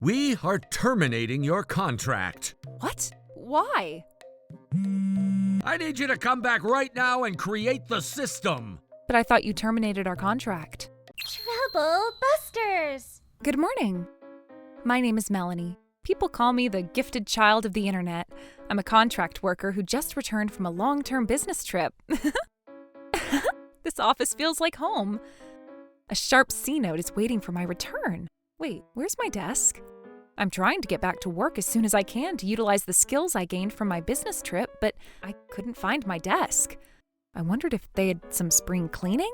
We are terminating your contract. What? Why? I need you to come back right now and create the system. But I thought you terminated our contract. Trouble Busters! Good morning. My name is Melanie. People call me the gifted child of the internet. I'm a contract worker who just returned from a long-term business trip. This office feels like home. A sharp C note is waiting for my return. Wait, where's my desk? I'm trying to get back to work as soon as I can to utilize the skills I gained from my business trip, but I couldn't find my desk. I wondered if they had some spring cleaning?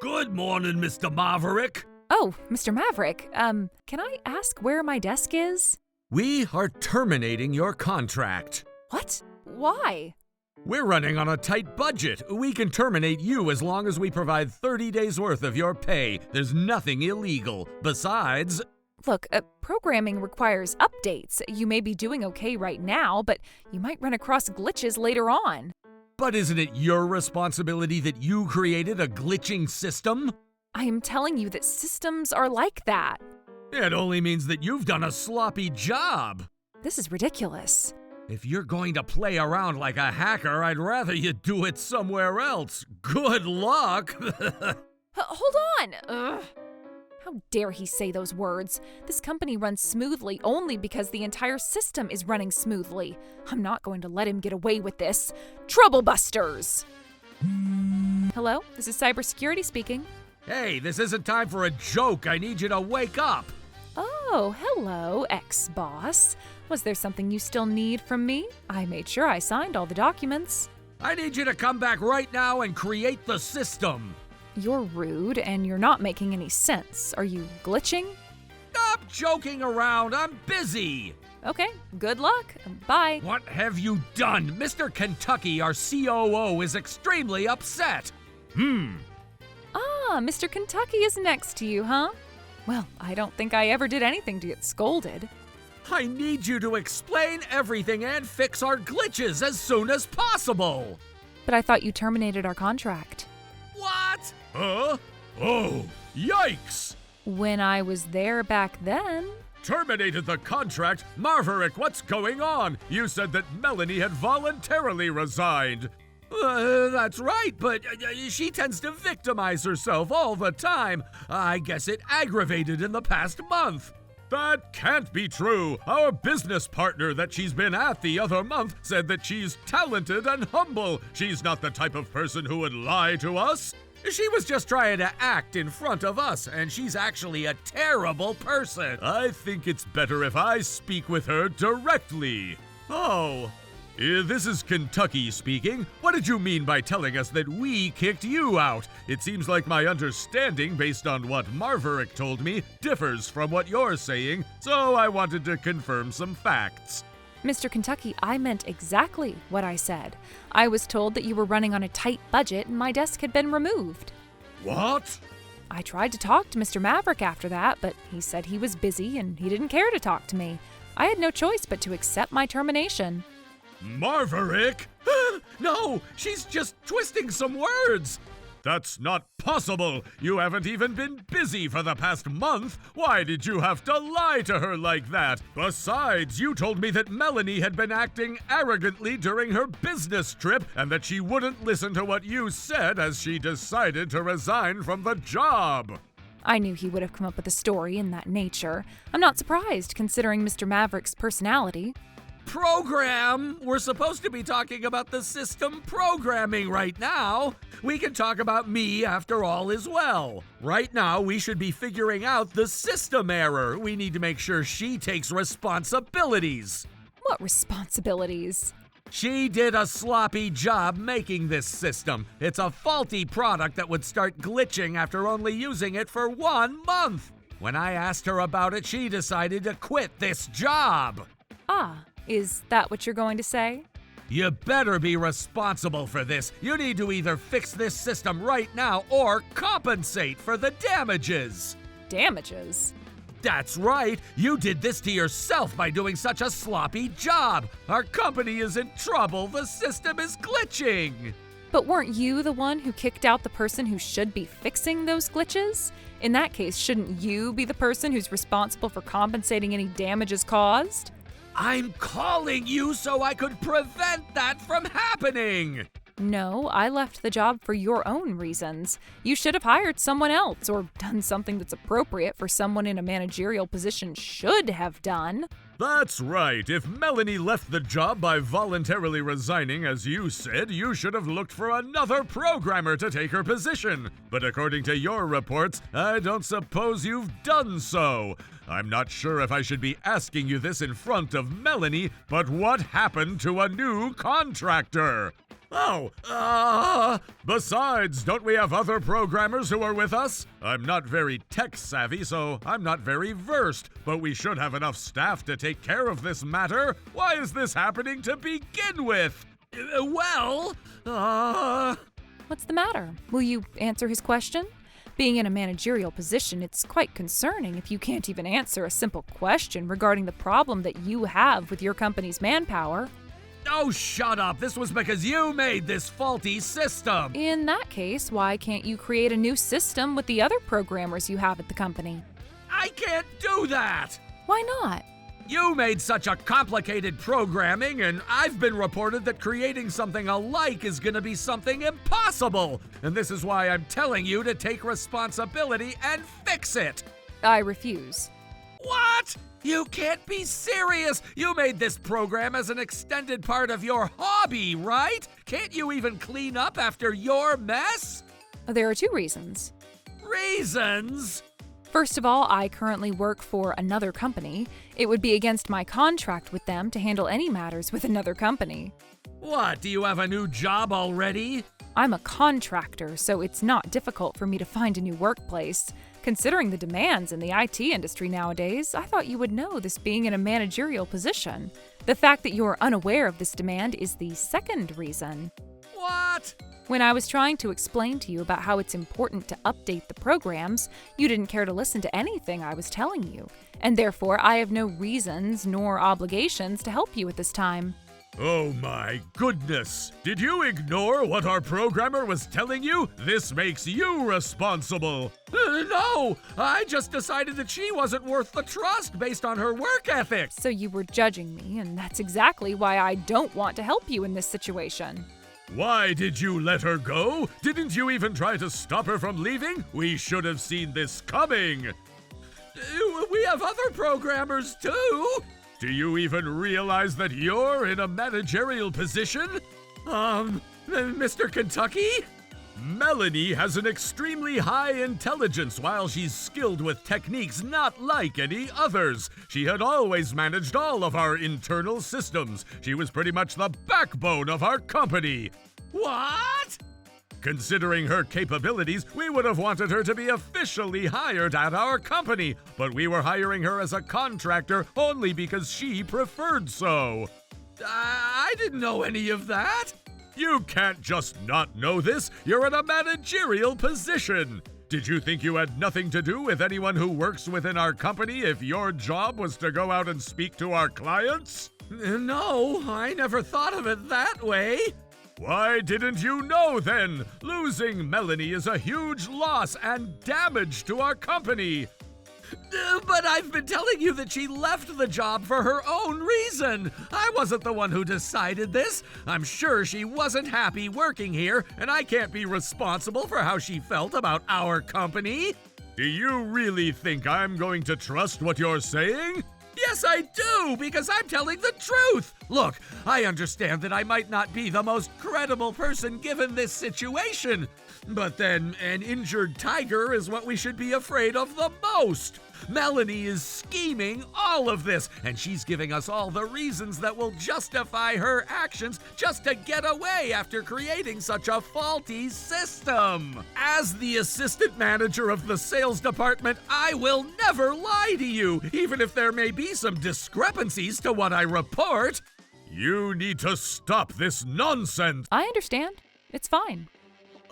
Good morning, Mr. Maverick. Oh, Mr. Maverick, can I ask where my desk is? We are terminating your contract. What? Why? We're running on a tight budget. We can terminate you as long as we provide 30 days worth of your pay. There's nothing illegal. Besides... Look, programming requires updates. You may be doing okay right now, but you might run across glitches later on. But isn't it your responsibility that you created a glitching system? I am telling you that systems are like that. It only means that you've done a sloppy job. This is ridiculous. If you're going to play around like a hacker, I'd rather you do it somewhere else. Good luck! Hold on! Ugh. How dare he say those words? This company runs smoothly only because the entire system is running smoothly. I'm not going to let him get away with this. Trouble Busters! Hello, this is cybersecurity speaking. Hey, this isn't time for a joke. I need you to wake up. Oh, hello, ex-boss. Was there something you still need from me? I made sure I signed all the documents. I need you to come back right now and create the system. You're rude and you're not making any sense. Are you glitching? Stop joking around. I'm busy. Okay, good luck. Bye. What have you done? Mr. Kentucky, our COO, is extremely upset. Ah, Mr. Kentucky is next to you, huh? Well, I don't think I ever did anything to get scolded. I need you to explain everything and fix our glitches as soon as possible. But I thought you terminated our contract. What? Huh? Oh, yikes! When I was there back then. Terminated the contract? Maverick, what's going on? You said that Melanie had voluntarily resigned. That's right, but she tends to victimize herself all the time. I guess it aggravated in the past month. That can't be true. Our business partner that she's been at the other month said that she's talented and humble. She's not the type of person who would lie to us. She was just trying to act in front of us, and she's actually a terrible person. I think it's better if I speak with her directly. Oh. This is Kentucky speaking. What did you mean by telling us that we kicked you out? It seems like my understanding, based on what Maverick told me, differs from what you're saying, so I wanted to confirm some facts. Mr. Kentucky, I meant exactly what I said. I was told that you were running on a tight budget and my desk had been removed. What? I tried to talk to Mr. Maverick after that, but he said he was busy and he didn't care to talk to me. I had no choice but to accept my termination. Maverick? No, she's just twisting some words. That's not possible. You haven't even been busy for the past month. Why did you have to lie to her like that? Besides, you told me that Melanie had been acting arrogantly during her business trip and that she wouldn't listen to what you said as she decided to resign from the job. I knew he would have come up with a story in that nature. I'm not surprised, considering Mr. Maverick's personality. Program! We're supposed to be talking about the system programming right now. We can talk about me after all as well. Right now, we should be figuring out the system error. We need to make sure she takes responsibilities. What responsibilities? She did a sloppy job making this system. It's a faulty product that would start glitching after only using it for 1 month. When I asked her about it, she decided to quit this job. Ah. Is that what you're going to say? You better be responsible for this. You need to either fix this system right now or compensate for the damages. Damages? That's right. You did this to yourself by doing such a sloppy job. Our company is in trouble. The system is glitching. But weren't you the one who kicked out the person who should be fixing those glitches? In that case, shouldn't you be the person who's responsible for compensating any damages caused? I'm calling you so I could prevent that from happening! No, I left the job for your own reasons. You should have hired someone else or done something that's appropriate for someone in a managerial position should have done. That's right. If Melanie left the job by voluntarily resigning, as you said, you should have looked for another programmer to take her position. But according to your reports, I don't suppose you've done so. I'm not sure if I should be asking you this in front of Melanie, but what happened to a new contractor? Besides, don't we have other programmers who are with us? I'm not very tech-savvy, so I'm not very versed, but we should have enough staff to take care of this matter. Why is this happening to begin with? What's the matter? Will you answer his question? Being in a managerial position, it's quite concerning if you can't even answer a simple question regarding the problem that you have with your company's manpower. Oh, shut up! This was because you made this faulty system! In that case, why can't you create a new system with the other programmers you have at the company? I can't do that! Why not? You made such a complicated programming, and I've been reported that creating something alike is gonna be something impossible! And this is why I'm telling you to take responsibility and fix it! I refuse. What? You can't be serious! You made this program as an extended part of your hobby, right? Can't you even clean up after your mess? There are two reasons. Reasons? First of all, I currently work for another company. It would be against my contract with them to handle any matters with another company. What, do you have a new job already? I'm a contractor, so it's not difficult for me to find a new workplace. Considering the demands in the IT industry nowadays, I thought you would know this being in a managerial position. The fact that you're unaware of this demand is the second reason. What? When I was trying to explain to you about how it's important to update the programs, you didn't care to listen to anything I was telling you, and therefore I have no reasons nor obligations to help you at this time. Oh my goodness! Did you ignore what our programmer was telling you? This makes you responsible! No! I just decided that she wasn't worth the trust based on her work ethic! So you were judging me, and that's exactly why I don't want to help you in this situation. Why did you let her go? Didn't you even try to stop her from leaving? We should have seen this coming! We have other programmers too! Do you even realize that you're in a managerial position? Mr. Kentucky? Melanie has an extremely high intelligence while she's skilled with techniques not like any others. She had always managed all of our internal systems. She was pretty much the backbone of our company. What? Considering her capabilities, we would have wanted her to be officially hired at our company, but we were hiring her as a contractor only because she preferred so. I didn't know any of that. You can't just not know this. You're in a managerial position. Did you think you had nothing to do with anyone who works within our company if your job was to go out and speak to our clients? No, I never thought of it that way. Why didn't you know then? Losing Melanie is a huge loss and damage to our company. But I've been telling you that she left the job for her own reason. I wasn't the one who decided this. I'm sure she wasn't happy working here, and I can't be responsible for how she felt about our company. Do you really think I'm going to trust what you're saying? Yes, I do, because I'm telling the truth. Look, I understand that I might not be the most credible person given this situation, but then an injured tiger is what we should be afraid of the most. Melanie is scheming all of this, and she's giving us all the reasons that will justify her actions just to get away after creating such a faulty system. As the assistant manager of the sales department, I will never lie to you, even if there may be some discrepancies to what I report. You need to stop this nonsense. I understand. It's fine.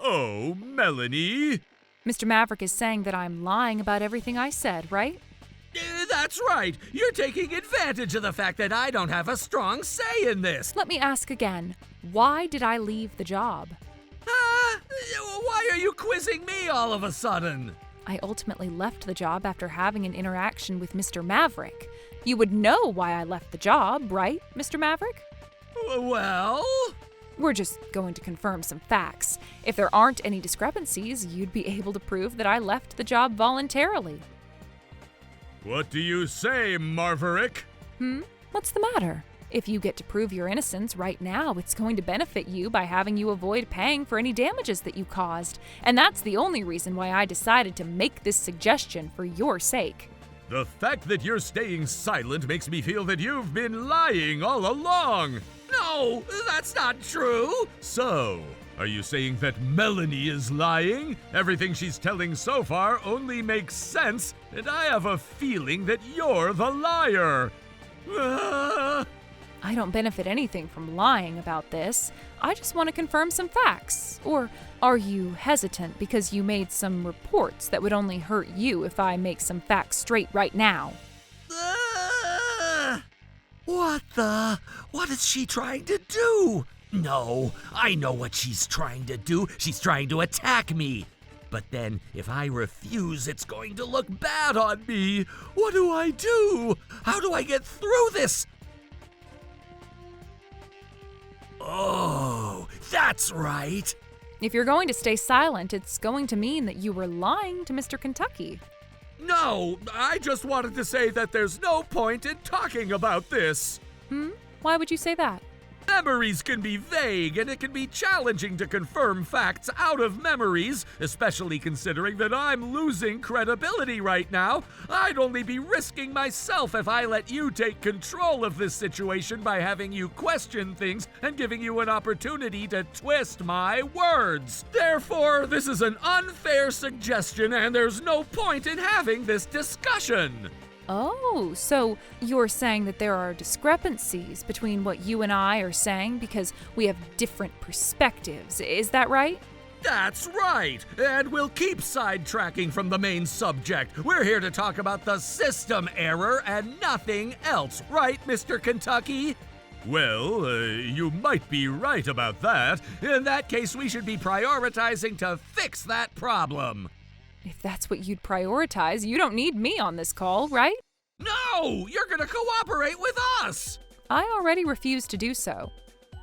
Oh, Melanie. Mr. Maverick is saying that I'm lying about everything I said, right? That's right. You're taking advantage of the fact that I don't have a strong say in this. Let me ask again. Why did I leave the job? Why are you quizzing me all of a sudden? I ultimately left the job after having an interaction with Mr. Maverick. You would know why I left the job, right, Mr. Maverick? Well? We're just going to confirm some facts. If there aren't any discrepancies, you'd be able to prove that I left the job voluntarily. What do you say, Maverick? What's the matter? If you get to prove your innocence right now, it's going to benefit you by having you avoid paying for any damages that you caused. And that's the only reason why I decided to make this suggestion for your sake. The fact that you're staying silent makes me feel that you've been lying all along. No, that's not true. So, are you saying that Melanie is lying? Everything she's telling so far only makes sense, and I have a feeling that you're the liar. I don't benefit anything from lying about this. I just want to confirm some facts. Or are you hesitant because you made some reports that would only hurt you if I make some facts straight right now? What is she trying to do? No, I know what she's trying to do. She's trying to attack me. But then, if I refuse, it's going to look bad on me. What do I do? How do I get through this? Oh, that's right. If you're going to stay silent, it's going to mean that you were lying to Mr. Kentucky. No, I just wanted to say that there's no point in talking about this. Why would you say that? Memories can be vague, and it can be challenging to confirm facts out of memories, especially considering that I'm losing credibility right now. I'd only be risking myself if I let you take control of this situation by having you question things and giving you an opportunity to twist my words. Therefore, this is an unfair suggestion, and there's no point in having this discussion. Oh, so you're saying that there are discrepancies between what you and I are saying because we have different perspectives. Is that right? That's right, and we'll keep sidetracking from the main subject. We're here to talk about the system error and nothing else, right, Mr. Kentucky? Well, you might be right about that. In that case, we should be prioritizing to fix that problem. If that's what you'd prioritize, you don't need me on this call, right? No! You're gonna cooperate with us! I already refused to do so.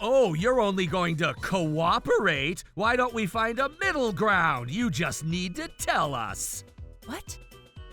Oh, you're only going to cooperate? Why don't we find a middle ground? You just need to tell us. What?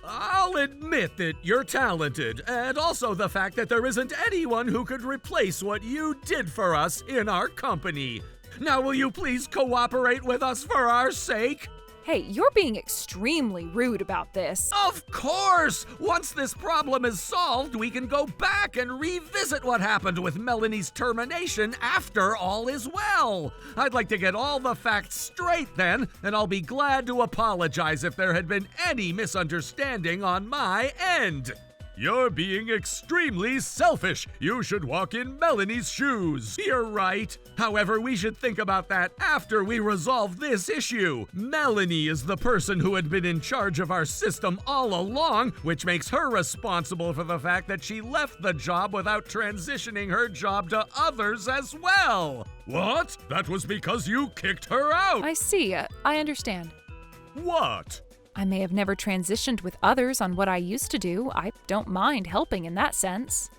I'll admit that you're talented, and also the fact that there isn't anyone who could replace what you did for us in our company. Now, will you please cooperate with us for our sake? Hey, you're being extremely rude about this. Of course! Once this problem is solved, we can go back and revisit what happened with Melanie's termination after all is well. I'd like to get all the facts straight then, and I'll be glad to apologize if there had been any misunderstanding on my end. You're being extremely selfish. You should walk in Melanie's shoes. You're right. However, we should think about that after we resolve this issue. Melanie is the person who had been in charge of our system all along, which makes her responsible for the fact that she left the job without transitioning her job to others as well. What? That was because you kicked her out. I see. I understand. What? I may have never transitioned with others on what I used to do. I don't mind helping in that sense.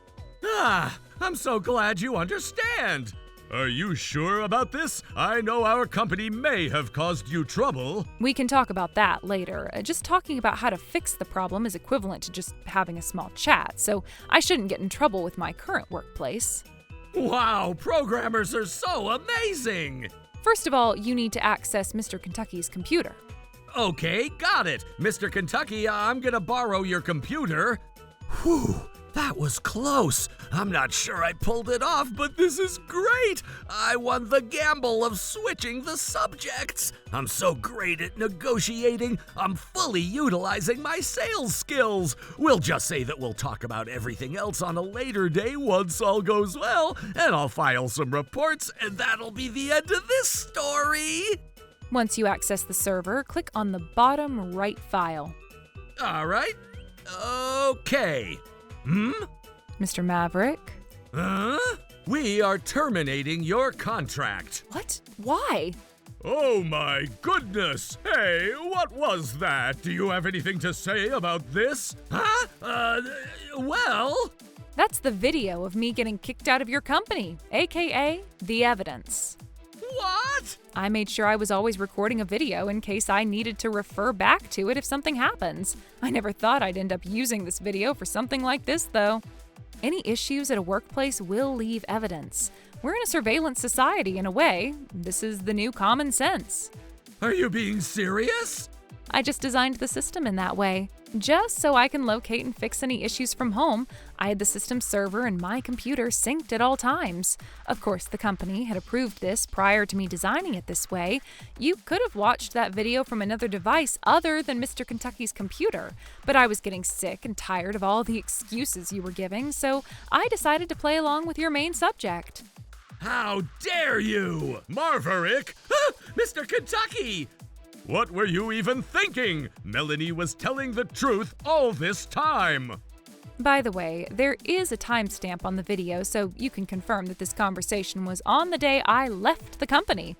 I'm so glad you understand. Are you sure about this? I know our company may have caused you trouble. We can talk about that later. Just talking about how to fix the problem is equivalent to just having a small chat, so I shouldn't get in trouble with my current workplace. Wow, programmers are so amazing! First of all, you need to access Mr. Kentucky's computer. Okay, got it. Mr. Kentucky, I'm gonna borrow your computer. Whew, that was close. I'm not sure I pulled it off, but this is great. I won the gamble of switching the subjects. I'm so great at negotiating. I'm fully utilizing my sales skills. We'll just say that we'll talk about everything else on a later day once all goes well, and I'll file some reports, and that'll be the end of this story. Once you access the server, click on the bottom right file. All right. Okay. Mr. Maverick? We are terminating your contract. What? Why? Oh my goodness! Hey, what was that? Do you have anything to say about this? Huh? Well... That's the video of me getting kicked out of your company, aka the evidence. What? I made sure I was always recording a video in case I needed to refer back to it if something happens. I never thought I'd end up using this video for something like this, though. Any issues at a workplace will leave evidence. We're in a surveillance society in a way. This is the new common sense. Are you being serious? I just designed the system in that way. Just so I can locate and fix any issues from home, I had the system server and my computer synced at all times. Of course, the company had approved this prior to me designing it this way. You could have watched that video from another device other than Mr. Kentucky's computer, but I was getting sick and tired of all the excuses you were giving, so I decided to play along with your main subject. How dare you! Marverick! Mr. Kentucky! What were you even thinking? Melanie was telling the truth all this time. By the way, there is a timestamp on the video, so you can confirm that this conversation was on the day I left the company.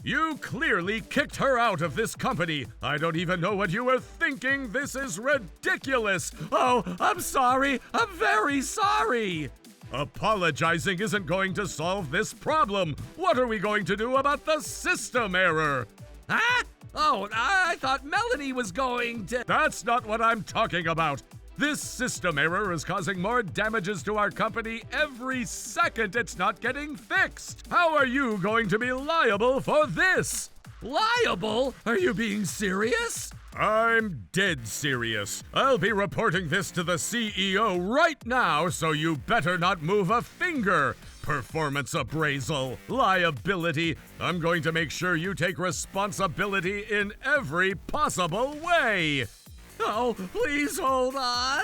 You clearly kicked her out of this company. I don't even know what you were thinking. This is ridiculous. Oh, I'm sorry. I'm very sorry. Apologizing isn't going to solve this problem. What are we going to do about the system error? Huh? Oh, I thought Melanie was going to... That's not what I'm talking about. This system error is causing more damages to our company every second it's not getting fixed. How are you going to be liable for this? Liable? Are you being serious? I'm dead serious. I'll be reporting this to the CEO right now, so you better not move a finger. Performance appraisal, liability. I'm going to make sure you take responsibility in every possible way. Oh, please hold on.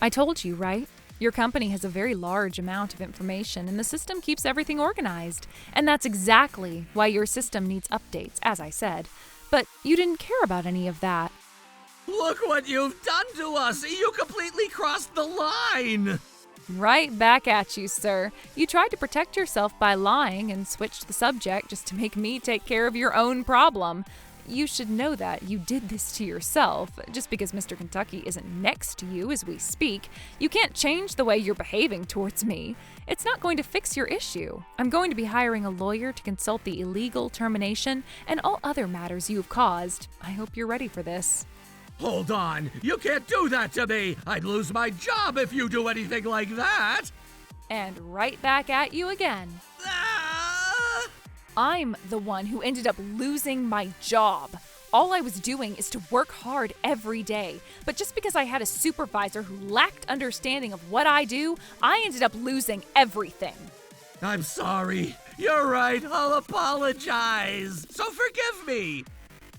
I told you, right? Your company has a very large amount of information, and the system keeps everything organized. And that's exactly why your system needs updates, as I said. But you didn't care about any of that. Look what you've done to us! You completely crossed the line! Right back at you, sir. You tried to protect yourself by lying and switched the subject just to make me take care of your own problem. You should know that you did this to yourself. Just because Mr. Kentucky isn't next to you as we speak, you can't change the way you're behaving towards me. It's not going to fix your issue. I'm going to be hiring a lawyer to consult the illegal termination and all other matters you have caused. I hope you're ready for this. Hold on! You can't do that to me! I'd lose my job if you do anything like that! And right back at you again. Ah! I'm the one who ended up losing my job. All I was doing is to work hard every day. But just because I had a supervisor who lacked understanding of what I do, I ended up losing everything. I'm sorry. You're right. I'll apologize. So forgive me.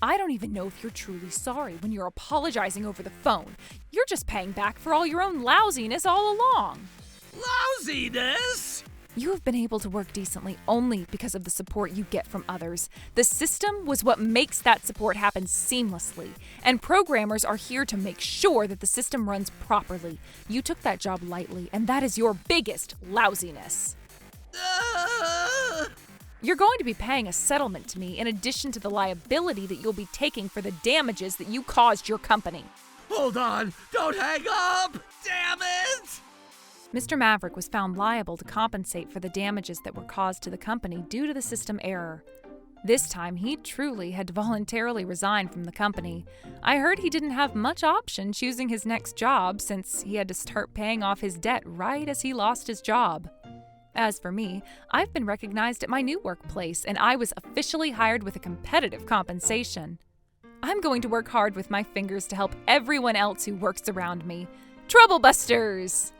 I don't even know if you're truly sorry when you're apologizing over the phone. You're just paying back for all your own lousiness all along. Lousiness? You have been able to work decently only because of the support you get from others. The system was what makes that support happen seamlessly, and programmers are here to make sure that the system runs properly. You took that job lightly, and that is your biggest lousiness. You're going to be paying a settlement to me in addition to the liability that you'll be taking for the damages that you caused your company. Hold on! Don't hang up! Damn it! Mr. Maverick was found liable to compensate for the damages that were caused to the company due to the system error. This time, he truly had to voluntarily resign from the company. I heard he didn't have much option choosing his next job since he had to start paying off his debt right as he lost his job. As for me, I've been recognized at my new workplace, and I was officially hired with a competitive compensation. I'm going to work hard with my fingers to help everyone else who works around me. Trouble Busters!